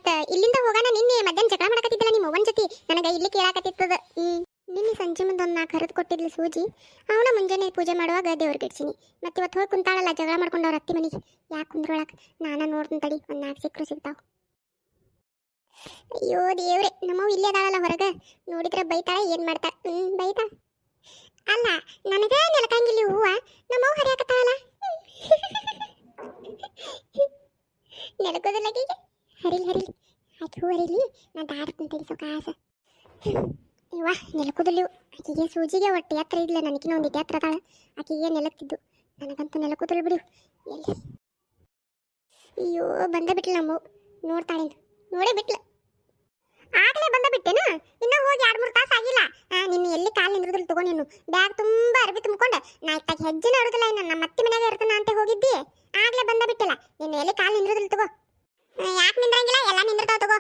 ಮತ್ತ ಇಲ್ಲಿಂದ ಹೋಗಾನ ನಿನ್ನೆ ಮಧ್ಯಾಹ್ನ ಜಗಳ ಮಾಡಕತ್ತಿದ್ದಲ್ಲ ನಿಮ್ಮ ಅವ್ವನ ಜೊತೆ ನನಗೆ ಇಲ್ಲಿ ಕೇಳಾಕತ್ತಿತ್ತದ. ನಿನ್ನೆ ಸಂಜೆ ಮುಂದೆ ಒಂದು ನಾಲ್ಕು ಹರಿದು ಕೊಟ್ಟಿದ್ಲು ಸೂಜಿ. ಅವನ ಮುಂಜಾನೆ ಪೂಜೆ ಮಾಡುವಾಗ ದೇವ್ರಿಗೆ ಇಡ್ಸಿನಿ. ಮತ್ತೆ ಇವತ್ತು ಹೋಗಿ ಕುಂತಾಳಲ್ಲ ಜಗಳ ಮಾಡ್ಕೊಂಡವ್ರ ಅತ್ತಿ ಮನೆಗೆ. ಯಾಕೆ ಕುಂದ್ರೊಳಕ್ ನಾನು ನೋಡ್ತೀನಿ ತಡಿ, ಒಂದು 4 ಸಿಕ್ಕರು ಸಿಗ್ತಾವ. ಅಯ್ಯೋ ದೇವ್ರೆ, ನಮ್ಮವ್ ಇಲ್ಲೇ ಅದಾಳಲ್ಲ ಹೊರಗೆ, ನೋಡಿದ್ರೆ ಬೈತಾಳೆ. ಏನು ಮಾಡ್ತಾಳೆ? ಬೈತಾ ಅಲ್ಲ ನನಗೆ ನೆಲಕಂಗಿಲ್ಲಿ ಹೂವ ನಮ್ಮವ್ ಹರಿಯಾಕತ್ತಾಳಲ್ಲ. ನೆಲಕೋದಲ್ಲಗೀಗ ಹರಿಲಿ ಆಕೆ ಹೂ ಹರಿಲಿ, ನಾ ದಾಡ್ತೀನಿ ತಡಿ ಸೊಕಾಸ. ಇವ್ವ ನೆಲಕೋದಲ್ಲಿ ಆಕೆಗೆ ಸೂಜಿಗೆ ಒಟ್ಟು ಎತ್ತರ ಇದ್ಲ, ನನಗಿನ ಒಂದಿಟ್ಟು ಎತ್ತರ ಅದಾಳ. ಆಕೆಗೆ ನೆಲಕ್ತಿದ್ದು, ನನಗಂತೂ ನೆಲಕೋದಲ್ಲಿ ಬಿಡು. ಎಲ್ಲಿ ಅಯ್ಯೋ ಬಂದ ಬಿಟ್ಲು ನಮ್ಮವ್, ನೋಡ್ತಾಳೇನು ನೋಡೇ ಬಿಟ್ಲು. ಆಗಲೇ ಬಂದ ಬಿಟ್ಟೇನ? ಇನ್ನೂ ಹೋಗಿ 2-3 ತಾಸು ಆಗಿಲ್ಲ. ನಿನ್ನ ಎಲ್ಲಿ ಕಾಲು ನಿಂದ್ರದಲ್ಲಿ ತಗೋ, ನೀನು ಬ್ಯಾಗ್ ತುಂಬ ಅರ್ಬಿ ತುಂಬಿಕೊಂಡು ನಾ ಇತ್ತಾಗ ಹೆಜ್ಜೆ ನೋಡುದಿಲ್ಲ. ಇನ್ನು ನಮ್ಮ ಅತ್ತಿ ಮನೆಯಾಗ ಇರ್ತಾನ ಅಂತ ಹೋಗಿದ್ದಿ, ಆಗ್ಲೇ ಬಂದ ಬಿಟ್ಟಿಲ್ಲ. ನಿನ್ನ ಎಲ್ಲಿ ಕಾಲು ನಿಂದ್ರದಲ್ಲಿ ತಗೋ. ಯಾಕೆ ನಿಂದ್ರಂಗಿಲ್ಲ? ಎಲ್ಲ ನಿಂದಿರ್ತಾವ ತಗೋ.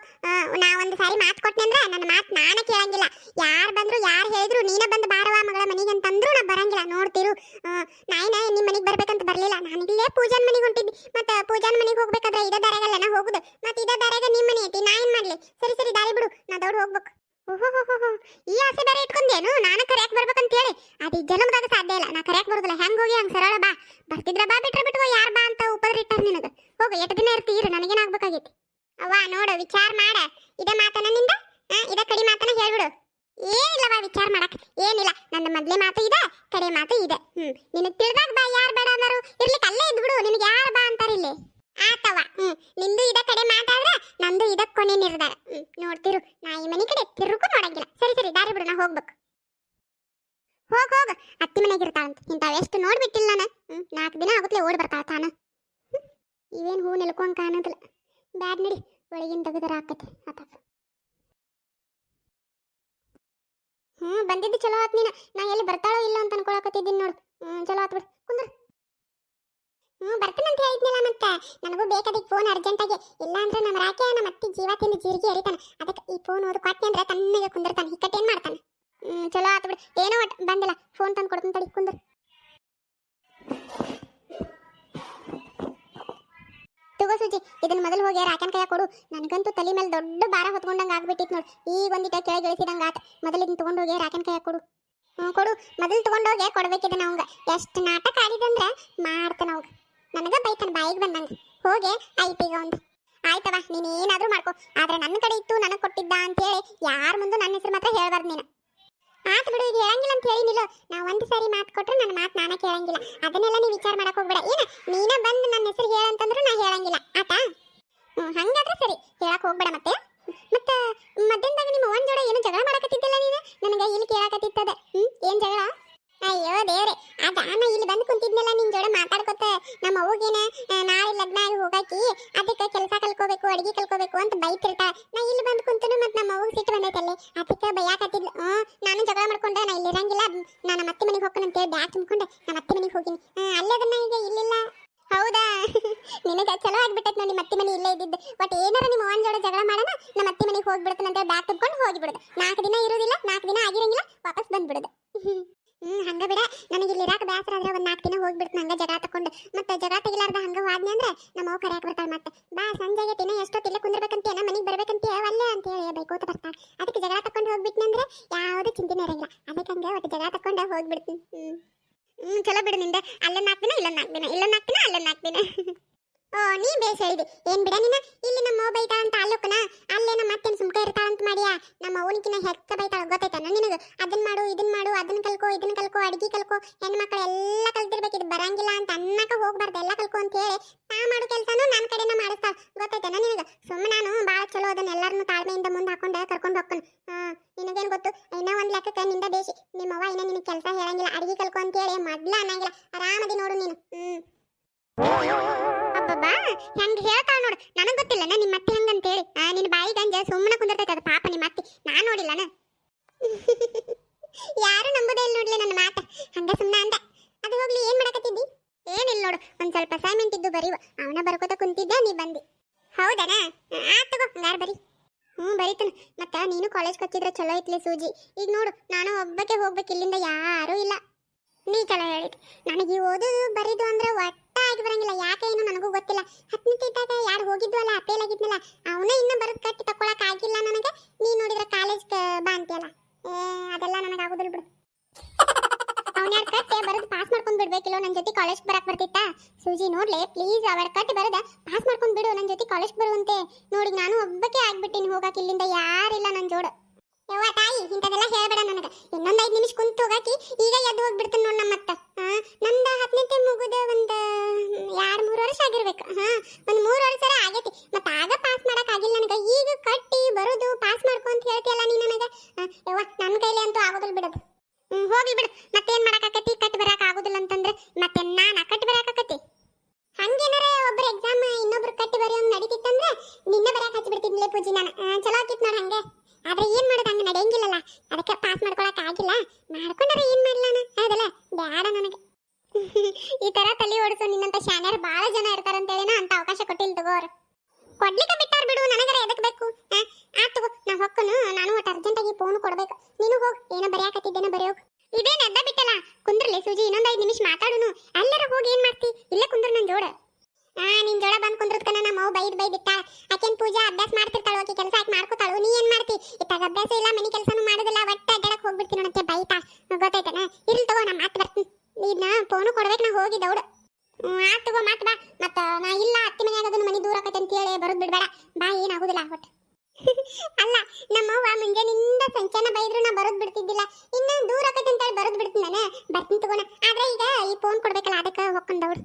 ನಾ ಒಂದು ಸಾರಿ ಮಾತು ಕೊಟ್ಟೆ ಅಂದ್ರೆ ನನ್ನ ಮಾತು ನಾನೇ ಕೇಳಂಗಿಲ್ಲ. ಯಾರು ಬಂದ್ರು ಯಾರು ಹೇಳಿದ್ರು ನೀನ ಬಂದು ಬಾರವಾ ಮಗಳ ಮನೆಗೆ ಅಂತಂದ್ರು ನಾ ಬರಂಗಿಲ್ಲ. ನೋಡ್ತಿರು, ನಾಯಿನ ನಿಮ್ಮ ಮನೆಗೆ ಬರ್ಬೇಕಂತ ಬರಲಿಲ್ಲ. ನಾನಿಲ್ಲೇ ಪೂಜಾನ್ ಮನೆಗೆ ಹೊಂಟಿದ್ದಿ. ಮತ್ತೆ ಪೂಜಾನ್ ಮನೆಗೆ ಹೋಗ್ಬೇಕಾದ್ರೆ ಇದೇ ದಾರಿಯಾಗಲ್ಲ ನಾ ಹೋಗುದು. ಮತ್ತೆ ಇದೇ ದಾರಿಯಾಗ ನಿಮ್ಮ ಮನೆ ಐತಿ, ನಾ ಏನು ಮಾಡ್ಲಿ? ಸರಿ ದಾರಿ ಬಿಡು, ನಾ ದೌಡ್ ಹೋಗ್ಬೇಕು. ಓಹೋ ಈ ಆಸೆ ಬೇರೆ ಇಟ್ಕೊಂಡೇನು ನಾನು ಕರೆಯಕ್ ಬರ್ಬೇಕಂತ ಹೇಳಿ? ಅದು ಜನ್ಮದಾಗ ಸಾಧ್ಯ ಇಲ್ಲ. ನಾ ಕರೆಯಕ್ ಬರೋದಿಲ್ಲ. ಹೆಂಗ್ ಹೋಗಿ ಹಂಗೆ ಸರಳ ಬಾ, ಬರ್ತಿದ್ರ ಬಾ, ಬಿಟ್ರೆ ಬಿಟ್ಟು ಯಾರು ಬಾ ಅಂತ ಉಪದ್ರ ಇಟ್ಟಾರ ನಿನಗೆ. ಹೋಗು, ಎಷ್ಟು ದಿನ ಇರ್ತೀರ? ನನಗೇನಾಗ್ಬೇಕಾಗೈತಿ? ಅವ್ವ ನೋಡು, ವಿಚಾರ ಮಾಡ. ಇದ ಮಾತನ ನಿಂದ ಇದ ಕಡಿ ಮಾತನ ಹೇಳ್ಬಿಡು. ಏನಿಲ್ಲವ ವಿಚಾರ ಮಾಡಕ್ ಏನಿಲ್ಲ. ನನ್ನ ಮೊದ್ಲೇ ಮಾತು ಇದೆ, ಕಡೆ ಮಾತು ಇದೆ. ನಿನಗೆ ತಿಳಿದಾಗ ಬಾ, ಯಾರು ಬೇಡ ಅನ್ನೋರು ಇರ್ಲಿಕ್ಕೆ ಅಲ್ಲೇ ಇದ್ಬಿಡು. ನಿನಗೆ ಯಾರು ಬಾ ಅಂತಾರ ಇಲ್ಲಿ? ಆತವ. ನಿಂದು ಇದ ಕಡೆ ಮಾತಾದ್ರ ನಂದು ಇದ ಕೊನೆ ನಿರ್ಧಾರ. ನೋಡ್ತಿರು, ನಾ ಈ ಮನೆ ಕಡೆ ತಿರುಗು ನೋಡಂಗಿಲ್ಲ. ಸರಿ ದಾರಿ ಬಿಡು, ನಾ ಹೋಗ್ಬೇಕು. ಹೋಗ ಅತ್ತಿ ಮನೆಗಿರ್ತಾಳಂತ. ಇಂಥವೆಷ್ಟು ನೋಡ್ಬಿಟ್ಟಿಲ್ಲ ನಾನು. 4 ದಿನ ಆಗುತ್ತಲೇ ಓಡಿ ಬರ್ತಾಳ ತಾನು. ಇವೇನು ಹೂ ನೆಲ್ಕೊಂಡ್ ಕಾಣೋದಿಲ್ಲ. ಬ್ಯಾಡ್ ನಡಿ, ಒಳಗಿನ ತೆಗೆದರ ಆಕತಿ ಆತ. ಬಂದಿದ್ದು ಚಲೋ ಆತ್. ನೀನು ನಾ ಎಲ್ಲಿ ಬರ್ತಾಳೋ ಇಲ್ಲ ಅಂತ ಅನ್ಕೊಳಕತ್ತಿದ್ದೀನಿ ನೋಡು. ಚಲೋ ಆತ್ ಬಿಡು, ಕುಂದ್ರ. ಬರ್ತಾನಂತ ಹೇಳಿದ್ನಲ್ಲ. ಮತ್ತೆ ನನಗೂ ಬೇಕಾದಿಕ್ ಫೋನ್ ಅರ್ಜೆಂಟಾಗಿ. ಇಲ್ಲ ಅಂದ್ರೆ ನಮ್ಮ ರಾಕೆ ನಮ್ಮ ಅತ್ತಿ ಜೀವ ತಿಂದು ಜೀರಿಗೆ ಹರಿತಾನೆ. ಅದಕ್ಕೆ ಈ ಫೋನ್ ಓದು ಕೊಟ್ಟೆ ಅಂದ್ರೆ ತಣ್ಣಗೆ ಕುಂದಿರ್ತಾನೆ. ಹಿಕ್ಕಟ್ಟೇನು ಮಾಡ್ತಾನೆ? ಚಲೋ ಆತು ಬಿಡು. ಏನೋ ಒಟ್ಟು ಬಂದಿಲ್ಲ, ಫೋನ್ ತಂದು ಕೊಡ್ತೀನಿ ತಡಿ, ಕುಂದ್ರ. ತಗೋ ಸೂಜಿ, ಇದನ್ನ ಮೊದಲು ಹೋಗಿ ರಾಕನ್ ಕೈಯಾಗ ಕೊಡು. ನನಗಂತೂ ತಲೆ ಮೇಲೆ ದೊಡ್ಡ ಭಾರ ಹೊತ್ಕೊಂಡಂಗೆ ಆಗ್ಬಿಟ್ಟಿತ್ತು ನೋಡು. ಈಗ ಒಂದಿಟ ಕೆಳಗೆ ಇಳಿಸಿದಂಗೆ ಆತ. ಮೊದಲು ಇದನ್ನ ತೊಗೊಂಡು ಹೋಗಿ ರಾಕನ್ ಕೈಯಾಗ ಕೊಡು. ಕೊಡು, ಮೊದಲು ತೊಗೊಂಡೋಗಿ ಕೊಡ್ಬೇಕಿದೆ ಅವಂಗ. ಎಷ್ಟು ನಾಟಕ ಆಡಿದಂದ್ರೆ ಮಾಡ್ತಾನ ಅವಾಗ. ನನಗೆ ಬೈತಾನ ಬಾಯಿಗೆ ಬಂದಂಗೆ. ಹೋಗಿ ಆಯ್ತೀಗ ಒಂದು. ಆಯ್ತವ, ನೀನು ಏನಾದರೂ ಮಾಡ್ಕೊ, ಆದ್ರೆ ನನ್ನ ಕಡೆ ಇತ್ತು ನನಗೆ ಕೊಟ್ಟಿದ್ದ ಅಂತೇಳಿ ಯಾರ ಮುಂದೆ ನನ್ನ ಹೆಸರು ಮಾತ್ರ ಹೇಳ್ಬಾರ್ದು ನೀನು. ಆತು ಬಿಡು, ಈಗ ಹೇಳಂಗಿಲ್ಲ ಅಂತ ಹೇಳಿನಿಲ್ಲ. ನಾ ಒಂದು ಸಾರಿ ಮಾತು ಕೊಟ್ರೆ ನನ್ನ ಮಾತು ನಾನೇ ಕೇಳಂಗಿಲ್ಲ. ಅದನ್ನೆಲ್ಲ ನೀವು ವಿಚಾರ ಮಾಡಕ್ ಹೋಗ್ಬೇಡ. ಏನ ನೀನ ಬಂದು ನನ್ನ ಹೆಸರು ಹೇಳಂತಂದ್ರು ನಾ ಹೇಳಂಗಿಲ್ಲ, ಆತಾ? ಹಂಗಾದ್ರೆ ಸರಿ, ಹೇಳಕ್ ಹೋಗ್ಬೇಡ. ಮತ್ತೆ ಮಧ್ಯಾಹ್ನದಾಗ ನಿಮ್ಮ ಒಂದ್ ಜೋಡ ಏನು ಜಗಳ ಮಾಡಕತ್ತಿದ್ದಿಲ್ಲ ನೀನು? ನನಗೆ ಇಲ್ಲಿ ಕೇಳಕತ್ತಿತ್ತದ. ಏನ್ ಜಗಳ? ಅಯ್ಯೋ ದೇವ್ರೆ, ಅದ ನಾ ಇಲ್ಲಿ ಬಂದು ಕುಂತಿದ್ನಲ್ಲ ನಿನ್ ಜೋಡ ಮಾತಾಡ್ಕೊತ. ನಮ್ಮ ಅವ್ವಗೇನ ನಾಳೆ ಲಗ್ನ ಆಗಿ ಹೋಗಾಕಿ, ಅದಕ್ಕೆ ಕೆಲಸ ಕಲ್ಕೋಬೇಕು, ಅಡಿಗೆ ಕಲ್ಕೋಬೇಕು ಅಂತ ಬೈತಿರ್ತಾಳ. ನಾ ಇಲ್ಲಿ ಬಂದು ಕುಂತನು ಮತ್ತೆ ನಮ್ಮ ಅವ್ವಗೆ ಸಿಟ್ಟು ಬಂದೈತಲ್ಲಿ, ಅದಕ್ಕೆ ಬೈಯಾಕತ್ತಿದ್ಲು. ನಾನು ಜಗಳ ಮಾಡ್ಕೊಂಡೆ, ನಾ ಇಲ್ಲಿ ಇರಂಗಿಲ್ಲ, ನಾನು ನಮ್ಮ ಅತ್ತೆ ಮನೆಗೆ ಹೋಗ್ಕೊಂಡು ಅಂತೇಳಿ ಬ್ಯಾಗ್ ತುಂಬಿಕೊಂಡೆ ನಮ್ಮ ಅತ್ತೆ ಮನೆಗೆ ಹೋಗಿನಿ. ಅಲ್ಲೇ ಅದನ್ನ ಈಗ ಇಲ್ಲಿಲ್ಲ. ಹೌದಾ? ನಿನಗೆ ಚಲೋ ಆಗ್ಬಿಟ್ಟೈತೆ ನೋಡಿ, ಮತ್ತೆ ಮನೆ ಇಲ್ಲೇ ಇದ್ದಿದ್ದು. ಬಟ್ ಏನಾರ ನಿಮ್ಮ ಅವ್ವನ ಜೋಡ ಜಗಳ ಮಾಡೋಣ, ನಮ್ಮ ಅತ್ತೆ ಮನೆಗೆ ಹೋಗ್ಬಿಡ್ತಾನೆ ಅಂತ ಬ್ಯಾಗ್ ತುಂಬಿಕೊಂಡು ಹೋಗಿಬಿಡುದು. 4 ದಿನ ಇರೋದಿಲ್ಲ, 4 ದಿನ ಆಗಿರಂಗಿಲ್ಲ, ವಾಪಸ್ ಬಂದ್ಬಿಡುದು. ಹಂಗ ಬಿಡ. ನನಗೆ ಇಲ್ಲಿ ಇರಾಕ ಬೇಸರ ಆದ್ರೆ ಒಂದು 4 ದಿನ ಹೋಗ್ಬಿಡ್ತು ಹಂಗ ಜಗಳ ತಕೊಂಡು. ಮತ್ತೆ ಜಗಳ ತೆಗಿಲಾರ್ದ ಹಂಗ ಹೋದ್ನಿ ಅಂದ್ರೆ ನಮ್ಮ ಅವ್ವ ಕರೆಯಾಕ ಬರ್ತಾಳೆ. ಮತ್ತೆ ಬಾ ಸಂಜೆಗೆ ತಿನ್ನ ಎಷ್ಟೊತ್ತಿಲ್ಲ ಕುಂದಿರ್ಬೇಕಂತೀಯ, ನಮ್ಮ ಮನೆಗೆ ಬರ್ಬೇಕಂತೀಯ, ಅಲ್ಲೇ ಅಂತ ಹೇಳಿ ಬೈಕೋತ ಬರ್ತಾಳೆ. ಅದಕ್ಕೆ ಜಗಳ ತಕೊಂಡು ಹೋಗ್ಬಿಟ್ನಿ ಅಂದ್ರೆ ಯಾವುದೇ ಚಿಂತೆನೇ ಇರಂಗಿಲ್ಲ. ಅದಕ್ಕೆ ಹಂಗೆ ಒಟ್ಟು ಜಗಳ ತಕೊಂಡು ಹೋಗ್ಬಿಡ್ತೀನಿ. ಚಲೋ ಬಿಡು ನಿಂದ. ಅಲ್ಲೊಂದು 4 ದಿನ, ಇಲ್ಲೊಂದು 4 ದಿನ, ಇಲ್ಲೊಂದು 4 ದಿನ, ಅಲ್ಲೊಂದು 4 ದಿನ. ನೀ ಬೇಸ್ ಹೇಳಿದೆ. ಏನ್ ಬಿಡ ನೀನ, ಇಲ್ಲಿ ನಮ್ಮ ಅವ್ವ ಬೈತಾಳ ಅಂತ ಅಲ್ಲೋಕನ, ಅಲ್ಲೇ ನಮ್ಮ ಅತ್ತೆನ ಸುಮ್ಕ ಇರ್ತಾಳ ಅಂತ ಮಾಡಿಯಾ? ನಮ್ಮ ಅವನಿಕಿನ ಹೆಚ್ಚ ಬೈತಾಳ, ಗೊತ್ತೈತಾನ ನಿನಗೆ? ಅದನ್ನ ಮಾಡು, ಇದನ್ನ ಮಾಡು, ಅದನ್ನ ಕಲ್ಕೋ, ಇದನ್ನ ಕಲ್ಕೋ, ಅಡಿಗೆ ಕಲ್ಕೋ, ಹೆಣ್ಮಕ್ಳು ಎಲ್ಲ ಕಲ್ತಿರ್ಬೇಕು. ಇದು ಬರಂಗಿಲ್ಲ ಅಂತ ಅನ್ನಕ ಹೋಗ್ಬಾರ್ದು, ಎಲ್ಲ ಕಲ್ಕೋ ಅಂತ ಹೇಳಿ ನಾ ಮಾಡೋ ಕೆಲಸನೂ ನನ್ನ ಕಡೆನ ಮಾಡಿಸ್ತಾಳ, ಗೊತ್ತೈತಾನ ನಿನಗೆ? ಸುಮ್ಮನೆ ನಾನು ಭಾಳ ಚಲೋ ಅದನ್ನ ಎಲ್ಲರನ್ನೂ ತಾಳ್ಮೆಯಿಂದ ಮುಂದೆ ಹಾಕೊಂಡು ಕರ್ಕೊಂಡು ಹೋಗ್ತಾನೆ. ನಿನಗೇನು ಗೊತ್ತು? ಇನ್ನೂ ಒಂದು ಲೆಕ್ಕಕ್ಕೆ ನಿಂದ ಬೇಸಿ. ನಿಮ್ಮ ಅವ್ವ ಇನ್ನೂ ನಿನಗೆ ಕೆಲಸ ಹೇಳಂಗಿಲ್ಲ, ಅಡಿಗೆ ಕಲ್ಕೋ ಅಂತ ಹೇಳಿ ಮೊದ್ಲ ಅನ್ನಂಗಿಲ್ಲ. ಆರಾಮದಿ ನೋಡು ನೀನು. ಅಬ್ಬಬ್ಬಾ, ಹೆಂಗ್ ಹೇಳ್ತಾಳ ನೋಡು. ನನಗೆ ಗೊತ್ತಿಲ್ಲ ನಿಮ್ಮ ಅತ್ತೆ ಹಂಗಂತೇಳಿ. ನಿನ್ನ ಬಾಯಿ ಗಂಜ ಸುಮ್ಮನೆ ಕುಂದಿರ್ತೈತೆ ಅದು. ಪಾಪ ನಿಮ್ಮ ಅತ್ತೆ, ನಾನು ನೋಡಿಲ್ಲನ. ಯಾರು ನಂಬುದೇ ಇಲ್ಲ ನೋಡ್ಲಿ ನನ್ನ ಮಾತ. ಹಂಗ ಸುಮ್ಮನೆ ಅಂದ. ಅದು ಹೋಗ್ಲಿ, ಏನ್ ಮಾಡಕತ್ತಿದ್ದಿ? ಏನಿಲ್ಲ ನೋಡು, ಒಂದ್ ಸ್ವಲ್ಪ ಅಸೈನ್ಮೆಂಟ್ ಇದ್ದು ಬರೀವ, ಅವನ ಬರ್ಕೋತ ಕುಂತಿದ್ದೆ, ನೀ ಬಂದಿ. ಹೌದನ? ಆತಗೋ, ಹಂಗಾರ ಬರೀ. ಬರೀತಾನ. ಮತ್ತ ನೀನು ಕಾಲೇಜ್ ಹಚ್ಚಿದ್ರೆ ಚಲೋ ಐತ್ಲಿ ಸೂಜಿ. ಈಗ ನೋಡು, ನಾನು ಒಬ್ಬಕ್ಕೆ ಹೋಗ್ಬೇಕು, ಇಲ್ಲಿಂದ ಯಾರೂ ಇಲ್ಲ. ನೀ ಚಲೋ ಹೇಳಿದ್. ನನಗೆ ಓದೋದು ಬರೀದು ಅಂದ್ರೆ ಒಟ್ಟ ಆಗಿ ಬರಂಗಿಲ್ಲ. ಯಾಕೆ ಏನು ನನಗೂ ಗೊತ್ತಿಲ್ಲ. 10ನೇ ಇದ್ದಾಗ ಯಾರು ಹೋಗಿದ್ವಲ್ಲ ಅಪೇಲ್ ಆಗಿದ್ನಲ್ಲ ಅವನೇ ಇನ್ನೂ ಬರೋದು ಕಟ್ಟಿ ತಕೊಳಕ್ ಆಗಿಲ್ಲ ನನಗೆ. ನೀ ನೋಡಿದ್ರೆ ಕಾಲೇಜ್ ಬಾ ಅಂತೀಯಲ್ಲ, ಅದೆಲ್ಲ ನನಗೆ ಆಗೋದಿಲ್ಲ ಬಿಡು. ಅವನ್ಯಾರು ಕಟ್ಟೆ ಬರೋದು ಪಾಸ್ ಮಾಡ್ಕೊಂಡ್ ಬಿಡ್ಬೇಕಿಲ್ಲ. ನನ್ನ ಜೊತೆ ಕಾಲೇಜ್ ಬರಕ್ ಬರ್ತಿತ್ತಾ ಸೂಜಿ? ನೋಡ್ಲೆ ಪ್ಲೀಸ್ ಅವರ ಕಟ್ಟಿ ಬರೋದ ಪಾಸ್ ಮಾಡ್ಕೊಂಡ್ ಬಿಡು, ನನ್ನ ಜೊತೆ ಕಾಲೇಜ್ ಬರುವಂತೆ. ನೋಡಿ ನಾನು ಒಬ್ಬಕ್ಕೆ ಆಗ್ಬಿಟ್ಟಿನಿ ಹೋಗಕ್ಕೆ, ಇಲ್ಲಿಂದ ಯಾರಿಲ್ಲ ನನ್ನ ಜೋಡ. ಯವ್ವ ತಾಯಿ ಇಂಥದೆಲ್ಲ ಹೇಳ್ಬೇಡ ನನಗೆ. ಇನ್ನೊಂದು 5 ನಿಮಿಷ ಕುಂತು ಹೋಗಾಕಿ ಈಗ ಎದ್ದು ಹೋಗ್ಬಿಡ್ತೀನಿ ನೋಡ್. ನಮ್ಮ ಮತ್ತೆ ನಂದು 10ನೇ ಮುಗಿದ ಒಂದು 2-3 ವರ್ಷ ಆಗಿರ್ಬೇಕು. ಒಂದು 3 ವರ್ಷ ಆಗೈತಿ. ಮತ್ತೆ ಆಗ ಪಾಸ್ ಮಾಡಕ್ ಆಗಿಲ್ಲ ನನಗೆ. ಈಗ ಕಟ್ಟಿ ಬರೋದು ಪಾಸ್ ಮಾಡ್ಕೊ ಅಂತ ಹೇಳ್ತೀಯಲ್ಲ ನೀ ನನಗೆ. ಯವ್ವ ನನ್ನ ಕೈಲಿ ಅಂತೂ ಆಗೋದಿಲ್ಲ ಬಿಡೋದು. ಹೋಗ್ಲಿ ಬಿಡು. ಮತ್ತೇನ್ ಮಾಡಕ್ಕಾಕತಿ? ಕಟ್ಟಿ ಬರಕ್ ಆಗೋದಿಲ್ಲ ಅಂತಂದ್ರೆ ಮತ್ತೆ ನಾನು ಕಟ್ಟಿ ಬರಕಾಕತಿ? ಹಂಗೇನಾರ ಒಬ್ರು ಎಕ್ಸಾಮ್ ಇನ್ನೊಬ್ರು ಕಟ್ಟಿ ಬರೆಯೋಂಗ್ ನಡೀತಿತ್ತಂದ್ರೆ ನಿನ್ನ ಬರಕ್ ಹಚ್ಚಿ ಬಿಡ್ತಿದ್ಲೆ ಪೂಜಿ ನಾನು. ಚಲೋ ಆಕಿತ್ ನೋಡ್ ಹಂಗೆ. ಆದ್ರೆ ಏನ್ ಮಾಡೋದು, ಹಂಗ ನಡೆಯಂಗಿಲ್ಲಲ್ಲ. ಅದಕ್ಕೆ ಪಾಸ್ ಮಾಡ್ಕೊಳಕ್ ಆಗಿಲ್ಲ. ಮಾಡ್ಕೊಂಡ್ರೆ ಏನ್ ಮಾಡ್ಲಾನ? ಹೌದಲ್ಲ, ಬೇಡ ನನಗೆ. ಈ ತರ ತಲೆ ಓಡಿಸೋ ನಿನ್ನಂತ ಶಾನ್ಯರು ಬಹಳ ಜನ ಇರ್ತಾರಂತೇಳಿನ ಅಂತ ಅವಕಾಶ ಕೊಟ್ಟಿಲ್ಲ ತಗೋರು. ಕೊಡ್ಲಿಕ್ಕೆ ಬಿಟ್ಟಾರ ಬಿಡು, ನನಗರ ಎದಕ್ ಬೇಕು? ತಗೋ ನಾ ಹೊಕ್ಕನು. ನಾನು ಒಟ್ಟು ಅರ್ಜೆಂಟಾಗಿ ಫೋನ್ ಕೊಡ್ಬೇಕು. ನೀನು ಹೋಗ್, ಏನೋ ಬರೆಯಾಕತ್ತಿದ್ದೇನೋ ಬರೆಯೋಗ್. ಇದೇನ್ ಎದ್ದ ಬಿಟ್ಟಲ್ಲ, ಕುಂದ್ರಲೆ ಸೂಜಿ. ಇನ್ನೊಂದು 5 ನಿಮಿಷ ಮಾತಾಡುನು. ಎಲ್ಲರ ಹೋಗಿ ಏನ್ ಮಾಡ್ತಿ? ಇಲ್ಲೇ ಕುಂದ್ರ ನನ್ ಜೋಡ. ನಿನ್ ಜೋಡ ಬಂದ್ ಕುಂದ್ರದ್ಕನ ನಮ್ಮ ಅವ್ ಬೈದಿಟ್ಟ. ಆಕೆನ್ ಪೂಜಾ ಅಭ್ಯಾಸ ಮಾಡ್ತಿರ್ತಾಳು, ಆಕೆ ಕೆಲಸ ಆಕೆ ಮಾಡ್ಕೋತಾಳು. ನೀ ಏನ್ ಮಾಡ್ತಿ? ಇತ್ತಾಗ ಅಭ್ಯಾಸ ಇಲ್ಲ, ಮನಿ ಕೆಲಸನೂ ಮಾಡೋದಿಲ್ಲ, ಒಟ್ಟ ಅಡ್ಡಾಡಕ್ ಹೋಗ್ಬಿಡ್ತೀನಿ ನೋಡಕ್ಕೆ ಬೈತಾ. ಗೊತ್ತಾಯ್ತನ? ಇರ್ಲಿ ತಗೋ, ನಾ ಮಾತು ಬರ್ತೀನಿ. ಇದನ್ನ ಫೋನು ಕೊಡ್ಬೇಕು. ನಾ ಹೋಗಿ ದೌಡ. ತಗೋ ಮಾತು ಬಾ. ಮತ್ತ ನಾ ಇಲ್ಲ ಅತ್ತಿ ಮನೆ ಆಗೋದನ್ನ ಮನಿ ದೂರ ಆಕತ್ತೆ ಅಂತ ಹೇಳಿ ಬರೋದ್ ಬಿಡ್ಬೇಡ. ಬಾ, ಏನಾಗುದಿಲ್ಲ ಒಟ್ಟು. ಅಲ್ಲ ನಮ್ಮವ್ವ ಮುಂಜಾನಿಂದ ಸಂಚಾನ ಬೈದ್ರು ನಾ ಬರೋದ್ ಬಿಡ್ತಿದ್ದಿಲ್ಲ. ಇನ್ನ ದೂರ ಆಕತ್ತೆ ಅಂತ ಹೇಳಿ ಬರೋದ್ ಬಿಡ್ತೀನಿ ನಾನು. ಬರ್ತೀನಿ ತಗೋಣ. ಆದ್ರೆ ಈಗ ಈ ಫೋನ್ ಕೊಡ್ಬೇಕಲ್ಲ, ಅದಕ್ಕೆ ಹೋಗ್ಕೊಂಡ್ ದೌಡ್.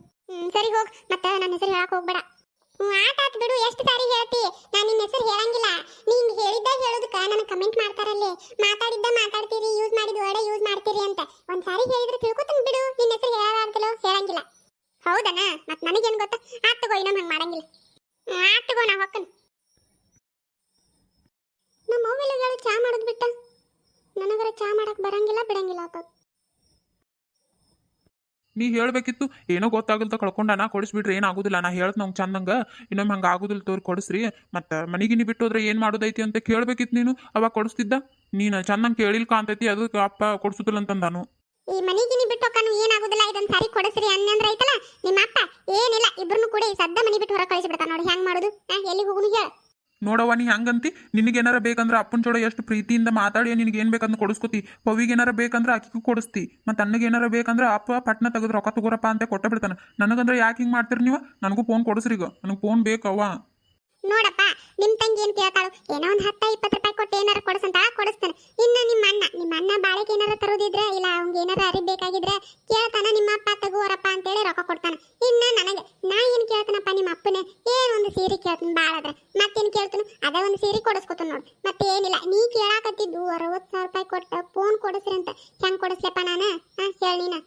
ಸರಿ ಹೋಗ್. ಮತ್ತೆ ನನ್ನ ಹೆಸರು ಹೇಳಕ್ ಹೋಗ್ಬೇಡ. ಆತಾತ್ ಬಿಡು. ಎಷ್ಟು ಸಾರಿ ಹೇಳ್ತಿ? ನಾನು ನಿನ್ನ ಹೆಸರು ಹೇಳಂಗಿಲ್ಲ. ನೀನ್ ಹೇಳಿದ್ದ ಹೇಳೋದಕ್ಕ ನನಗೆ ಕಮೆಂಟ್ ಮಾಡ್ತಾರಲ್ಲಿ, ಮಾತಾಡಿದ್ದ ಮಾತಾಡ್ತೀರಿ, ಯೂಸ್ ಮಾಡಿದ ವರ್ಡ್ ಯೂಸ್ ಮಾಡ್ತೀರಿ ಅಂತ. ಒಂದ್ ಸಾರಿ ಹೇಳಿದ್ರೆ ತಿಳ್ಕೊತೀನಿ ಬಿಡು. ನಿನ್ನ ಹೆಸರು ಹೇಳಾರ್ದಲೋ ಹೇಳಂಗಿಲ್ಲ. ಹೌದನ? ಮತ್ ನನಗೇನ್ ಗೊತ್ತಾ? ತಗೋ, ಇನ್ನೊಮ್ಮೆ ಹಂಗೆ ಮಾಡಂಗಿಲ್ಲ. ತಗೋ, ನಾ ಹೊಕ್ಕನ್. ನಮ್ಮ ಅವ್ವೆಲ್ಲ ಚಾ ಮಾಡೋದು ಬಿಟ್ಟ. ನನಗರ ಚಾ ಮಾಡಕ್ ಬರಂಗಿಲ್ಲ ಬಿಡಂಗಿಲ್ಲ ಆತ. ನೀ ಹೇಳ್ಬೇಕಿತ್ತು. ಏನೋ ಗೊತ್ತಾಗಲ್ತ ಕಳ್ಕೊಂಡಾನ, ಕೊಡಿಸ್ಬಿಟ್ರಿ ಏನಾಗುದಿಲ್ಲ. ನಾ ಹೇಳ್ತ ನಾವು ಚಂದಂಗ ಇನ್ನೊಮ್ಮೆ ಹಂಗೆ ಆಗುದಿಲ್ಲ ತೋರಿ ಕೊಡಿಸ್ರಿ. ಮತ್ತು ಮನಿಗಿನಿ ಬಿಟ್ಟು ಹೋದ್ರೆ ಏನು ಮಾಡೋದೈತಿ ಅಂತ ಕೇಳ್ಬೇಕಿತ್ತು ನೀನು. ಅವಾಗ ಕೊಡಿಸ್ತಿದ್ದ. ನೀನು ಚಂದಂಗೆ ಕೇಳಿಲ್ ಕಾಂತೈತಿ, ಅದಕ್ಕೆ ಅಪ್ಪ ಕೊಡಿಸುದಿಲ್ಲ ಅಂತಂದಾನು. ಈ ಮನಿಗಿನಿ ಬಿಟ್ಟು ಹೋಗಾನು ಏನಾಗುದಿಲ್ಲ. ಇದೊಂದು ಸಾರಿ ಕೊಡಿಸ್ರಿ ಅನ್ನಂದ್ರ ಐತಲ್ಲ ನಿಮ್ಮ ಅಪ್ಪ. ಏನಿಲ್ಲ, ಇಬ್ರು ಕೂಡ ಈ ಸದ್ದ ಮನಿ ಬಿಟ್ಟು ಹೊರ ಕಳಿಸಿಬಿಡ್ತಾನ ನೋಡಿ. ಹೆಂಗ್ ಮಾಡುದು? ಎಲ್ಲಿ ಹೋಗುನು ಹೇಳ. ನೋಡವ್ವ, ನೀ ಹಂಗಂತಿ. ನಿನಗೇನಾರ ಬೇಕಂದ್ರೆ ಅಪ್ಪನ ಜೋಡ ಎಷ್ಟು ಪ್ರೀತಿಯಿಂದ ಮಾತಾಡಿ ನಿನಗೆ ಏನು ಬೇಕಂದ್ರೆ ಕೊಡಿಸ್ಕೊತಿ. ಪವಿಗೇನಾರ ಬೇಕಂದ್ರೆ ಅಕ್ಕಿಗೂ ಕೊಡಿಸ್ತಿ. ಮತ್ತು ಅಣ್ಣಗೇನಾರ ಬೇಕಂದ್ರೆ ಅಪ್ಪ ಪಟ್ನ ತೆಗೆದು ರೊಕ್ಕ ತಗೋರಪ್ಪ ಅಂತ ಕೊಟ್ಟ ಬಿಡ್ತಾನೆ. ನನಗಂದ್ರೆ ಯಾಕೆ ಹಿಂಗೆ ಮಾಡ್ತೀರಿ ನೀವು? ನನಗೂ ಫೋನ್ ಕೊಡಿಸ್ರಿ. ಈಗ ನನಗೆ ಫೋನ್ ಬೇಕವ್ವ. ನೋಡಪ್ಪ, ನಿಮ್ ತಂಗಿ ಏನ್ ಕೇಳ್ತಾಳು? ಏನೋ ಒಂದು 10-20 ರೂಪಾಯಿ ಕೊಟ್ಟು ಏನಾರ ಕೊಡಿಸಂತ ಕೊಡಿಸ್ತಾನೆ. ಇನ್ನು ನಿಮ್ಮ ಅಣ್ಣ ಬಾಳೆಗೆ ಏನಾರ ತರೋದಿದ್ರೆ ಇಲ್ಲ ಅವ್ಗೆ ಏನಾರ ಅರಿ ಬೇಕಾಗಿದ್ರೆ ಕೇಳ್ತಾನ. ನಿಮ್ಮ ಅಪ್ಪ ತಗೋರಪ್ಪ ಅಂತೇಳಿ ರೊಕ್ಕ ಕೊಡ್ತಾನೆ. ಇನ್ನು ನನಗೆ ನಾ ಏನು ಕೇಳ್ತಾನಪ್ಪ? ನಿಮ್ಮ ಅಪ್ಪನೇ ಏನೊಂದು ಸೀರೆ ಕೇಳ್ತಾನೆ ಬಾಳಾದ್ರೆ. ಮತ್ತೇನು ಕೇಳ್ತಾನು? ಅದೇ ಒಂದು ಸೀರೆ ಕೊಡಿಸ್ಕೊತಾನ ನೋಡಿ. ಮತ್ತೆ ಏನಿಲ್ಲ. ನೀ ಕೇಳಾಕತ್ತಿದ್ದು 60,000 ರೂಪಾಯಿ ಕೊಟ್ಟು ಫೋನ್ ಕೊಡಿಸ್ರಿ ಅಂತ. ಹೆಂಗ್ ಕೊಡಿಸ್ಲಪ್ಪ ನಾನು? ಹೇಳಿ ನೀನ.